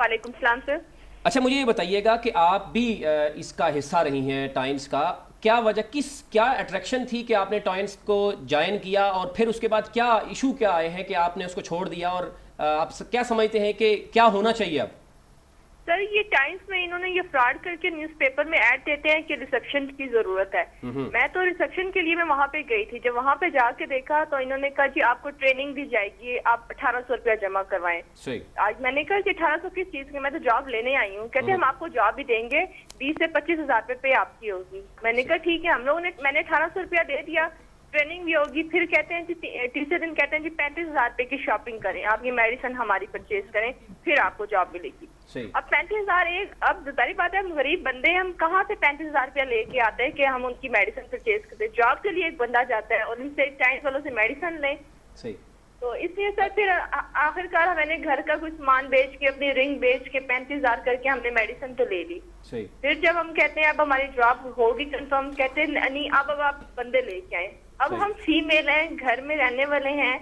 वालेकुम सलाम सर। अच्छा, मुझे ये बताइएगा कि आप भी इसका हिस्सा रही हैं टाइम्स का। क्या वजह, क्या अट्रैक्शन थी कि आपने टाइम्स को ज्वाइन किया, और फिर उसके बाद क्या इशू क्या आए हैं कि आपने उसको छोड़ दिया, और आप क्या समझते हैं कि क्या होना चाहिए अब? सर ये टाइम्स में इन्होंने ये फ्रॉड करके न्यूज़पेपर में ऐड देते हैं कि रिसेप्शन की जरूरत है। मैं तो रिसेप्शन के लिए मैं वहाँ पे गई थी। जब वहाँ पे जाके देखा तो इन्होंने कहा जी आपको ट्रेनिंग दी जाएगी, आप 1800 रुपया जमा करवाएं। आज मैंने कहा कि 1800 किस चीज की, मैं तो जॉब लेने आई हूँ। कहते हम आपको जॉब भी देंगे, 20 से 25 हजार पे आपकी होगी। मैंने कहा ठीक है। हम लोगों ने, मैंने 1800 रुपया दे दिया, ट्रेनिंग भी होगी। फिर कहते हैं जी तीसरे दिन कहते हैं जी 35,000 रुपए की शॉपिंग करें, आप ये मेडिसिन हमारी परचेज करें, फिर आपको जॉब मिलेगी। अब 35,000 अब जारी बात है, हम गरीब बंदे हैं, हम कहाँ से 35,000 रुपया लेके आते हैं कि हम उनकी मेडिसिन परचेज करते। जॉब के लिए एक बंदा जाता है और उनसे टाइम्स वालों से मेडिसिन लें। तो इसलिए सर फिर आखिरकार मैंने घर का कुछ सामान बेच के, अपनी रिंग बेच के 35,000 करके हमने मेडिसिन तो ले ली। फिर जब हम कहते हैं अब हमारी जॉब होगी कंफर्म, कहते हैं नहीं अब आप बंदे लेके आए। अब हम फीमेल हैं, घर में रहने वाले हैं,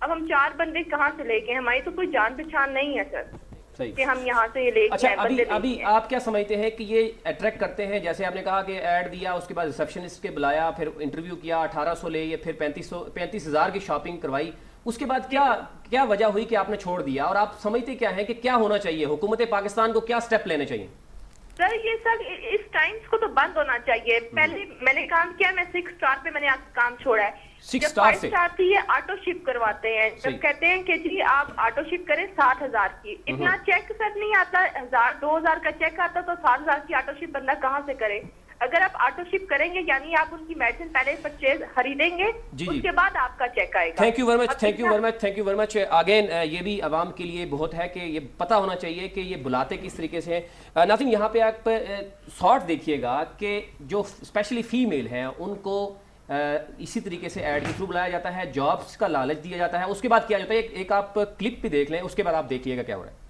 अब हम 4 बंदे कहाँ से लेके आए? हमारी तो कोई जान पहचान नहीं है सर कि हम यहाँ से ये लेके अच्छा, आए। अभी आप क्या समझते हैं कि ये अट्रैक्ट करते हैं? जैसे आपने कहा कि ऐड दिया, उसके बाद रिसेप्शनिस्ट के बुलाया, फिर इंटरव्यू किया, 1800 ले, फिर 35,000 की शॉपिंग करवाई, उसके बाद क्या वजह हुई कि आपने छोड़ दिया? और आप समझते क्या है कि क्या होना चाहिए? हुकूमत पाकिस्तान को क्या स्टेप लेने चाहिए? सर ये सर इस टाइम्स को तो बंद होना चाहिए। पहले मैंने काम किया, मैं 6 स्टार पे मैंने काम छोड़ा है। 6 स्टार से थी ये ऑटो शिप करवाते हैं। जब कहते हैं कि जी आप ऑटो शिप करें 60,000 की, इतना चेक सर नहीं आता। 1,000-2,000 का चेक आता तो 60,000 की ऑटो शिप बंदा कहाँ से करे? अगर आप ऑटो शिप करेंगे यानी आप उनकी मेडिसिन पहले परचेज खरीदेंगे, उसके बाद आपका चेक आएगा। Thank you very much, thank you very much again. ये भी आवाम के लिए बहुत है कि ये पता होना चाहिए कि ये बुलाते किस तरीके से हैं। नाज़रीन, यहाँ पे आप शॉर्ट देखिएगा कि जो स्पेशली फीमेल हैं उनको इसी तरीके से ऐड के थ्रू बुलाया जाता है, जॉब्स का लालच दिया जाता है, उसके बाद किया जाता है। एक आप क्लिप भी देख लें, उसके बाद आप देखिएगा क्या हो रहा है।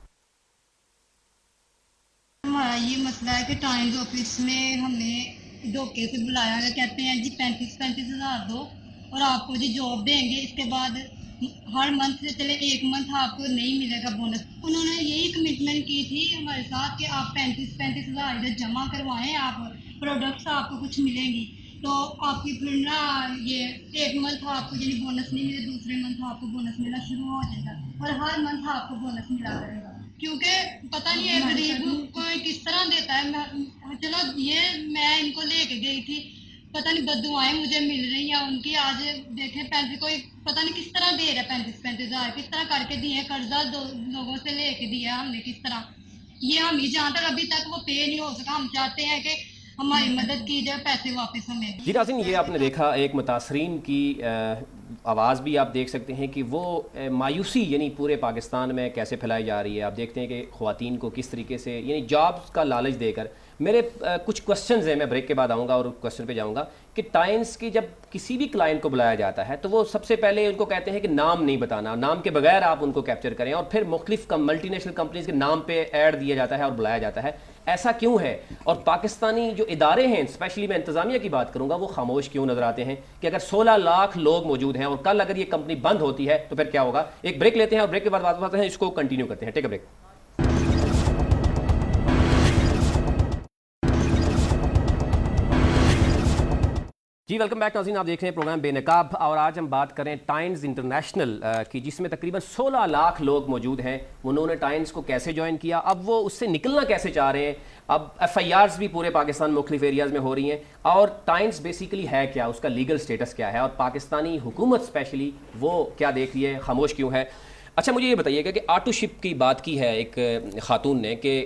हमारा ये मसला है कि टाइम्स ऑफिस में हमने धोखे से बुलाया है। कहते हैं जी 35 हज़ार दो और आपको जी जॉब देंगे, इसके बाद हर मंथ से चले 1 मंथ आपको नहीं मिलेगा बोनस। उन्होंने यही कमिटमेंट की थी हमारे साथ कि आप 35 हज़ार इधर जमा करवाएं, आप प्रोडक्ट्स आपको कुछ मिलेंगी। तो आपकी फिर ना ये 1 मंथ आपको यदि बोनस नहीं मिले, दूसरे मंथ आपको बोनस मिलना शुरू हो जाएगा और हर मंथ आपको बोनस मिला करेगा। क्योंकि पता नहीं है गरीब कोई किस तरह देता है। चलो ये मैं इनको लेके गई थी, पता नहीं बददुआएं मुझे मिल रही हैं उनकी। आज देखे 35, कोई पता नहीं किस तरह दे रहा है 35 हज़ार, किस तरह करके दिए, कर्जा लोगों से लेके दिया हमने किस तरह। ये हम ही जहाँ तक अभी तक वो पे नहीं हो सका। हम चाहते हैं कि हमारी मदद की जाए, पैसे वापस हमें। जी नाज़रीन, ये आपने देखा एक मुतासरीन की आवाज़ भी आप देख सकते हैं कि वो मायूसी यानी पूरे पाकिस्तान में कैसे फैलाई जा रही है। आप देखते हैं कि ख़वातीन को किस तरीके से यानी जॉब्स का लालच देकर। मेरे कुछ क्वेश्चंस हैं, मैं ब्रेक के बाद आऊँगा और क्वेश्चन पे जाऊँगा कि टाइम्स की जब किसी भी क्लाइंट को बुलाया जाता है तो वो सबसे पहले उनको कहते हैं कि नाम नहीं बताना, नाम के बगैर आप उनको कैप्चर करें, और फिर मुख्तलिफ मल्टीनेशनल कंपनीज के नाम पे ऐड दिया जाता है और बुलाया जाता है। ऐसा क्यों है? और पाकिस्तानी जो इदारे हैं, स्पेशली मैं इंतज़ामिया की बात करूँगा, वो खामोश क्यों नजर आते हैं कि अगर 16 लाख लोग मौजूद हैं और कल अगर ये कंपनी बंद होती है तो फिर क्या होगा? एक ब्रेक लेते हैं और ब्रेक के बाद बात करते हैं, इसको कंटिन्यू करते हैं। Take a break. जी वेलकम बैक नाज़रीन, आप देख रहे हैं प्रोग्राम बेनकाब, और आज हम बात करें टाइम्स इंटरनेशनल की, जिसमें तकरीबन 16 लाख लोग मौजूद हैं। उन्होंने टाइम्स को कैसे ज्वाइन किया, अब वो उससे निकलना कैसे चाह रहे हैं। अब FIRs भी पूरे पाकिस्तान मुख्तलिफ एरियाज़ में हो रही हैं, और टाइम्स बेसिकली है क्या, उसका लीगल स्टेटस क्या है, और पाकिस्तानी हुकूमत स्पेशली वो क्या देख रही है, खामोश क्यों है। अच्छा, मुझे ये बताइएगा कि ऑटो शिप की बात की है एक खातून ने कि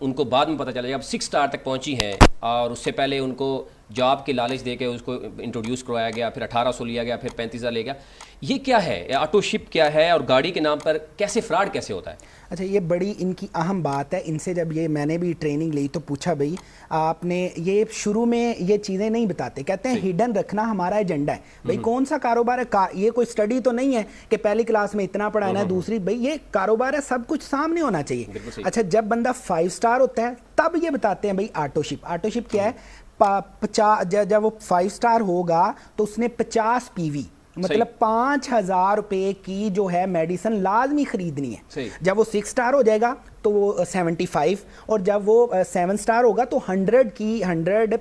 उनको बाद में पता चला जब 6 स्टार तक पहुंची हैं और उससे पहले उनको जॉब के लालच दे के उसको इंट्रोड्यूस करवाया गया, फिर 1800 लिया गया, फिर 35,000 ले गया। ये क्या है? ऑटो शिप क्या है और गाड़ी के नाम पर कैसे फ्रॉड कैसे होता है? अच्छा, ये बड़ी इनकी अहम बात है। इनसे जब ये मैंने भी ट्रेनिंग ली तो पूछा भाई आपने ये शुरू में ये चीज़ें नहीं बताते, कहते हैं हिडन रखना हमारा एजेंडा है। भाई कौन सा कारोबार है? ये कोई स्टडी तो नहीं है कि पहली क्लास में इतना पढ़ाना है, दूसरी भाई ये कारोबार है, सब कुछ सामने होना चाहिए। अच्छा, जब बंदा 5 स्टार होता है तब ये बताते हैं भाई ऑटो शिप। ऑटो शिप क्या है? 50 जब वो 5 स्टार होगा तो उसने 50 PV मतलब 5,000 रुपए की जो है मेडिसिन लाजमी खरीदनी है। जब वो 6 स्टार हो जाएगा तो वो 75, और जब वो 7 स्टार होगा तो 100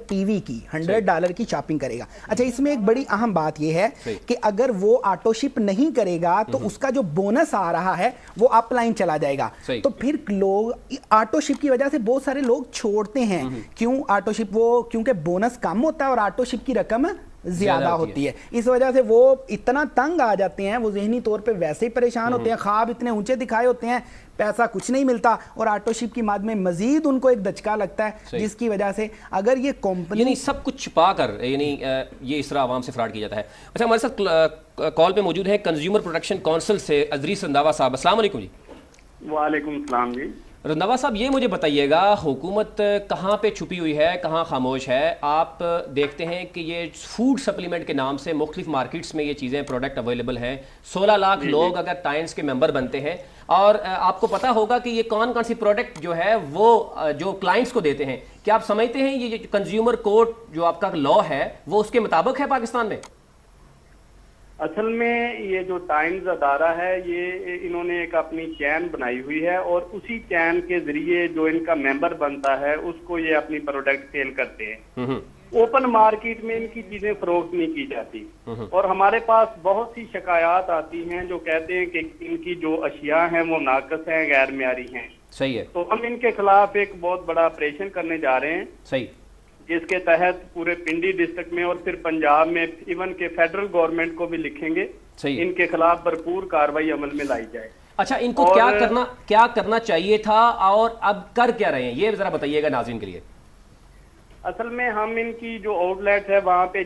PV की $100 की शॉपिंग करेगा। अच्छा, इसमें एक बड़ी अहम बात ये है कि अगर वो ऑटो शिप नहीं करेगा तो उसका जो बोनस आ रहा है वो अपलाइन चला जाएगा। तो फिर लोग ऑटो शिप की वजह से बहुत सारे लोग छोड़ते हैं। क्यों ऑटो शिप? वो क्योंकि बोनस कम होता है और ऑटो शिप की रकम ज्यादा होती है, इस वजह से वो इतना तंग आ जाते हैं, वो ज़हनी तौर पे वैसे ही परेशान होते हैं, ख्वाब इतने ऊंचे दिखाए होते हैं, पैसा कुछ नहीं मिलता, और ऑटो शिप की माद में मजीद उनको एक दचका लगता है, जिसकी वजह से अगर ये कंपनी यानी सब कुछ छुपा कर यानी ये इस तरह आवाम से फ्रॉड किया जाता है। अच्छा, हमारे साथ कॉल पे मौजूद है कंज्यूमर प्रोटेक्शन काउंसिल से अजरीस रंधावा साहब। अस्सलाम वालेकुम जी। वालेकुम सलाम जी। रंधावा साहब, ये मुझे बताइएगा, हुकूमत कहाँ पे छुपी हुई है, कहाँ खामोश है? आप देखते हैं कि ये फूड सप्लीमेंट के नाम से मुख्तलिफ मार्केट्स में ये चीज़ें प्रोडक्ट अवेलेबल हैं। 16 लाख लोग अगर टाइम्स के मेंबर बनते हैं, और आपको पता होगा कि ये कौन कौन सी प्रोडक्ट जो है वो जो क्लाइंट्स को देते हैं। क्या आप समझते हैं ये कंज्यूमर कोर्ट जो आपका लॉ है वो उसके मुताबिक है पाकिस्तान में? असल में ये जो टाइम्स अदारा है, ये इन्होंने एक अपनी चैन बनाई हुई है, और उसी चैन के जरिए जो इनका मेंबर बनता है उसको ये अपनी प्रोडक्ट सेल करते हैं। ओपन मार्केट में इनकी चीजें फरोख्त नहीं की जाती, और हमारे पास बहुत सी शिकायत आती हैं जो कहते हैं कि इनकी जो अशिया हैं वो नाकस हैं, गैर मियारी हैं। सही है। तो हम इनके खिलाफ एक बहुत बड़ा ऑपरेशन करने जा रहे हैं। सही। जिसके तहत पूरे पिंडी डिस्ट्रिक्ट में और फिर पंजाब में इवन के फेडरल गवर्नमेंट को भी लिखेंगे, इनके खिलाफ भरपूर कार्रवाई अमल में लाई जाए। अच्छा, इनको क्या करना चाहिए था और अब कर क्या रहे हैं, ये जरा बताइएगा नाज़रीन के लिए। असल में हम इनकी जो आउटलेट है वहां पे